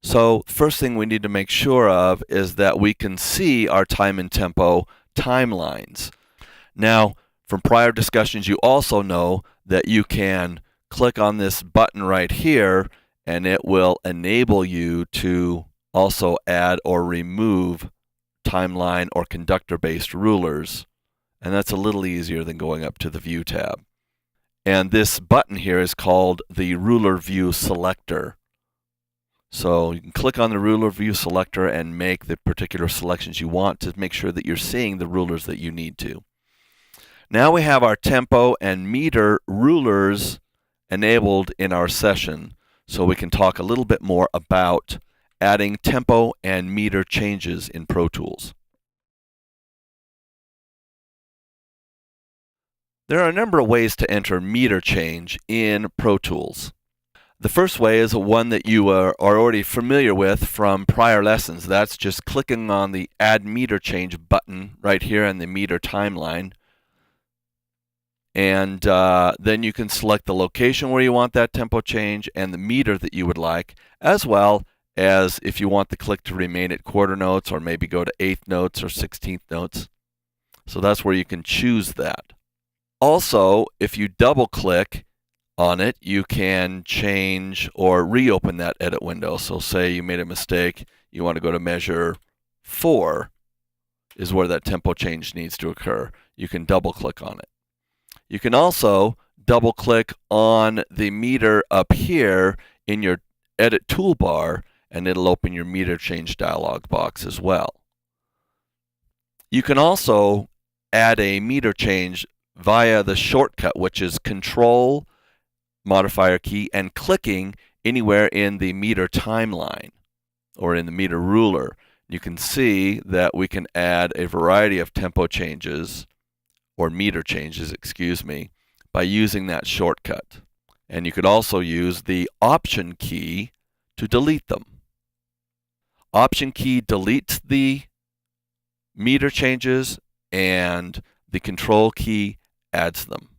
So first thing we need to make sure of is that we can see our time and tempo timelines. Now, from prior discussions, you also know that you can click on this button right here and it will enable you to also add or remove timeline or conductor-based rulers. And that's a little easier than going up to the View tab. And this button here is called the Ruler View Selector. So you can click on the Ruler View Selector and make the particular selections you want to make sure that you're seeing the rulers that you need to. Now we have our tempo and meter rulers enabled in our session, so we can talk a little bit more about adding tempo and meter changes in Pro Tools. There are a number of ways to enter meter change in Pro Tools. The first way is one that you are already familiar with from prior lessons. That's just clicking on the Add Meter Change button right here in the meter timeline. And then you can select the location where you want that tempo change and the meter that you would like, as well as if you want the click to remain at quarter notes or maybe go to eighth notes or 16th notes. So that's where you can choose that. Also, if you double click on it, you can change or reopen that edit window. So say you made a mistake, you want to go to measure 4 is where that tempo change needs to occur. You can double click on it. You can also double click on the meter up here in your edit toolbar and it'll open your meter change dialog box as well. You can also add a meter change via the shortcut, which is Control, modifier key, and clicking anywhere in the meter timeline or in the meter ruler. You can see that we can add a variety of tempo changes or meter changes, excuse me, by using that shortcut. And you could also use the Option key to delete them. Option key deletes the meter changes and the Control key adds them.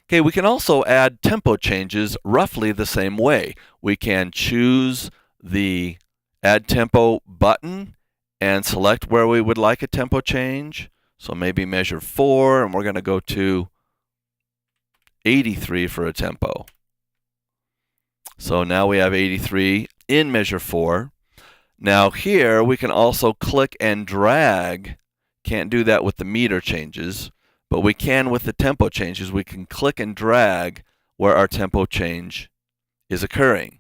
Okay, we can also add tempo changes roughly the same way. We can choose the Add Tempo button and select where we would like a tempo change. So maybe measure 4, and we're going to go to 83 for a tempo. So now we have 83 in measure 4. Now here we can also click and drag. Can't do that with the meter changes, but we can with the tempo changes. We can click and drag where our tempo change is occurring.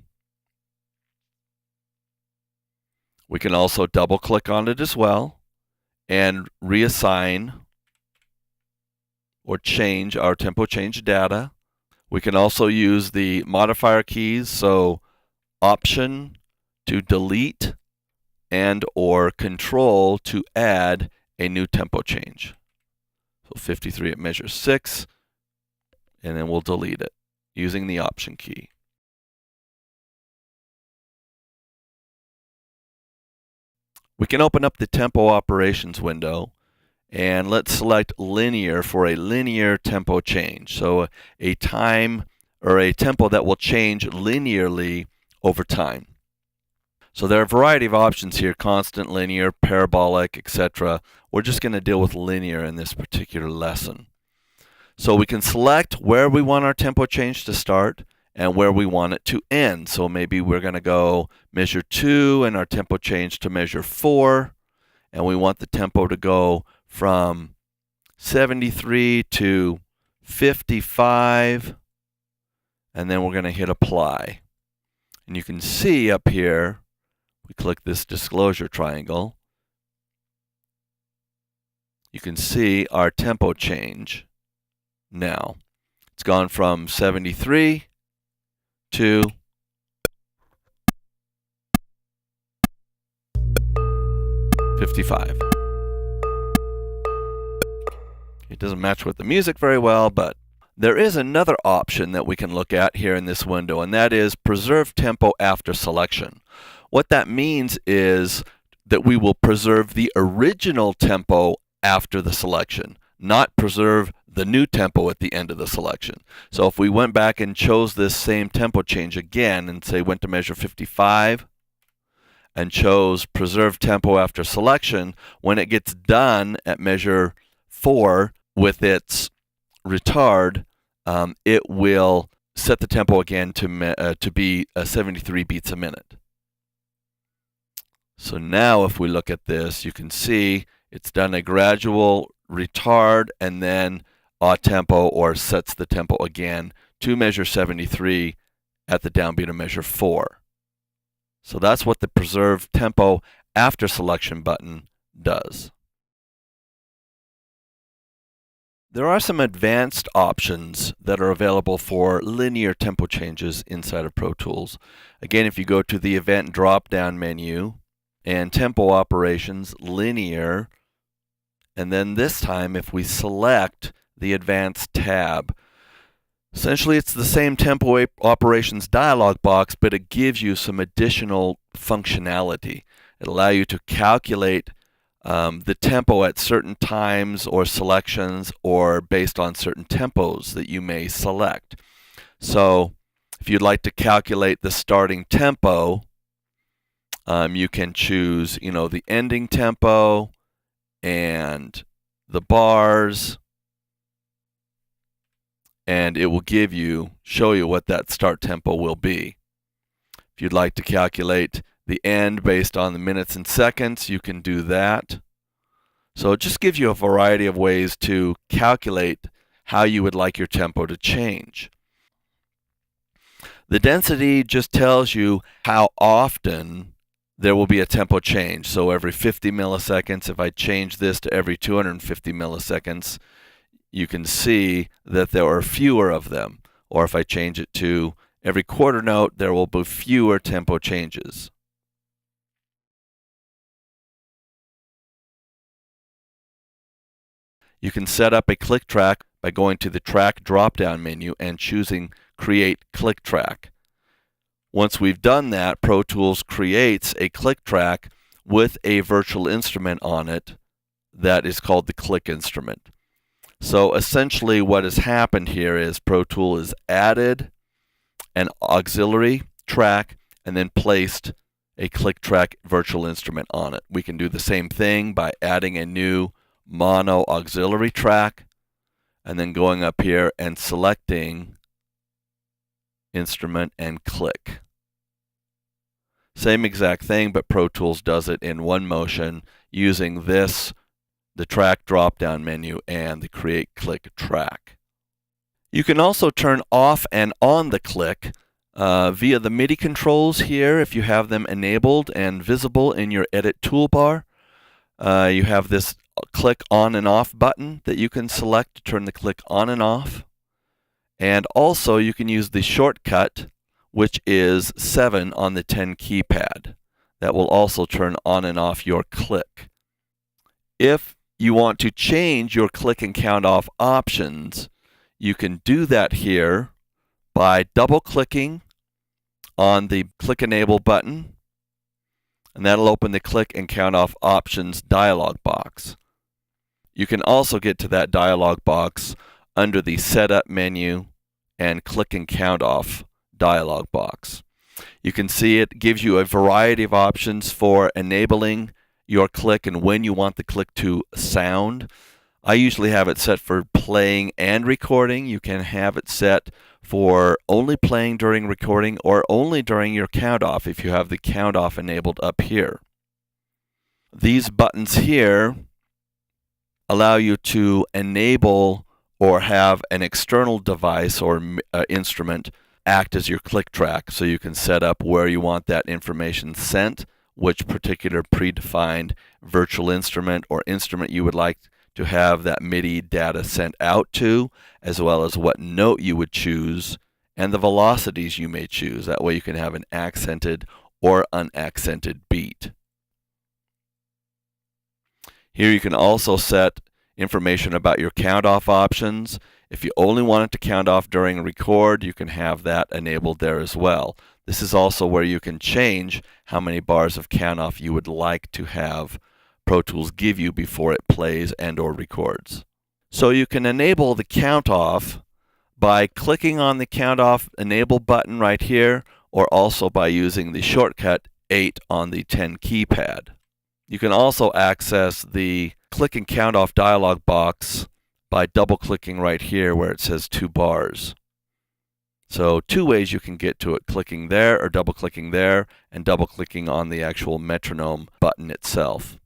We can also double click on it as well and reassign or change our tempo change data. We can also use the modifier keys, so Option to delete and or Control to add a new tempo change. So 53 at measure 6, and then we'll delete it using the Option key. We can open up the tempo operations window and let's select linear for a linear tempo change. So a time or a tempo that will change linearly over time. So there are a variety of options here: constant, linear, parabolic, etc. We're just going to deal with linear in this particular lesson. So we can select where we want our tempo change to start and where we want it to end. So maybe we're going to go measure 2 and our tempo change to measure 4, and we want the tempo to go from 73 to 55, and then we're going to hit apply. And you can see up here, we click this disclosure triangle, you can see our tempo change now. It's gone from 73 to 55. It doesn't match with the music very well, but there is another option that we can look at here in this window, and that is preserve tempo after selection. What that means is that we will preserve the original tempo after the selection, not preserve the new tempo at the end of the selection. So if we went back and chose this same tempo change again and say went to measure 55 and chose preserve tempo after selection, when it gets done at measure 4 with its retard, it will set the tempo again to be 73 beats a minute. So now if we look at this, you can see it's done a gradual retard and then a tempo, or sets the tempo again to measure 73 at the downbeat of measure 4. So that's what the preserve tempo after selection button does. There are some advanced options that are available for linear tempo changes inside of Pro Tools. Again, if you go to the Event drop-down menu and Tempo Operations, Linear, and then this time if we select the Advanced tab, essentially it's the same Tempo Operations dialog box, but it gives you some additional functionality. It allows you to calculate the tempo at certain times or selections, or based on certain tempos that you may select. So if you'd like to calculate the starting tempo, you can choose, the ending tempo and the bars, and it will show you what that start tempo will be. If you'd like to calculate the end based on the minutes and seconds, you can do that. So it just gives you a variety of ways to calculate how you would like your tempo to change. The density just tells you how often there will be a tempo change. So every 50 milliseconds, if I change this to every 250 milliseconds, you can see that there are fewer of them. Or if I change it to every quarter note, there will be fewer tempo changes. You can set up a click track by going to the Track drop-down menu and choosing Create Click Track. Once we've done that, Pro Tools creates a click track with a virtual instrument on it that is called the click instrument. So essentially what has happened here is Pro Tools has added an auxiliary track and then placed a click track virtual instrument on it. We can do the same thing by adding a new mono auxiliary track and then going up here and selecting instrument and click. Same exact thing, but Pro Tools does it in one motion using the Track drop-down menu and the Create Click Track. You can also turn off and on the click via the MIDI controls here if you have them enabled and visible in your Edit toolbar. You have this click on and off button that you can select to turn the click on and off. And also you can use the shortcut, which is 7 on the 10 keypad. That will also turn on and off your click. If you want to change your click and count off options, you can do that here by double-clicking on the Click Enable button, and that'll open the Click and Count Off Options dialog box. You can also get to that dialog box under the Setup menu and Click and Count Off dialog box. You can see it gives you a variety of options for enabling your click and when you want the click to sound. I usually have it set for playing and recording. You can have it set for only playing during recording or only during your count off if you have the count off enabled up here. These buttons here allow you to enable or have an external device or instrument act as your click track, so you can set up where you want that information sent, which particular predefined virtual instrument or instrument you would like to have that MIDI data sent out to, as well as what note you would choose and the velocities you may choose. That way you can have an accented or unaccented beat. Here you can also set information about your count off options. If you only want it to count off during a record, you can have that enabled there as well. This is also where you can change how many bars of count off you would like to have Pro Tools give you before it plays and or records. So you can enable the count off by clicking on the count off enable button right here, or also by using the shortcut 8 on the 10 keypad. You can also access the click and count off dialog box by double clicking right here where it says 2 bars. So 2 ways you can get to it: clicking there or double clicking there, and double clicking on the actual metronome button itself.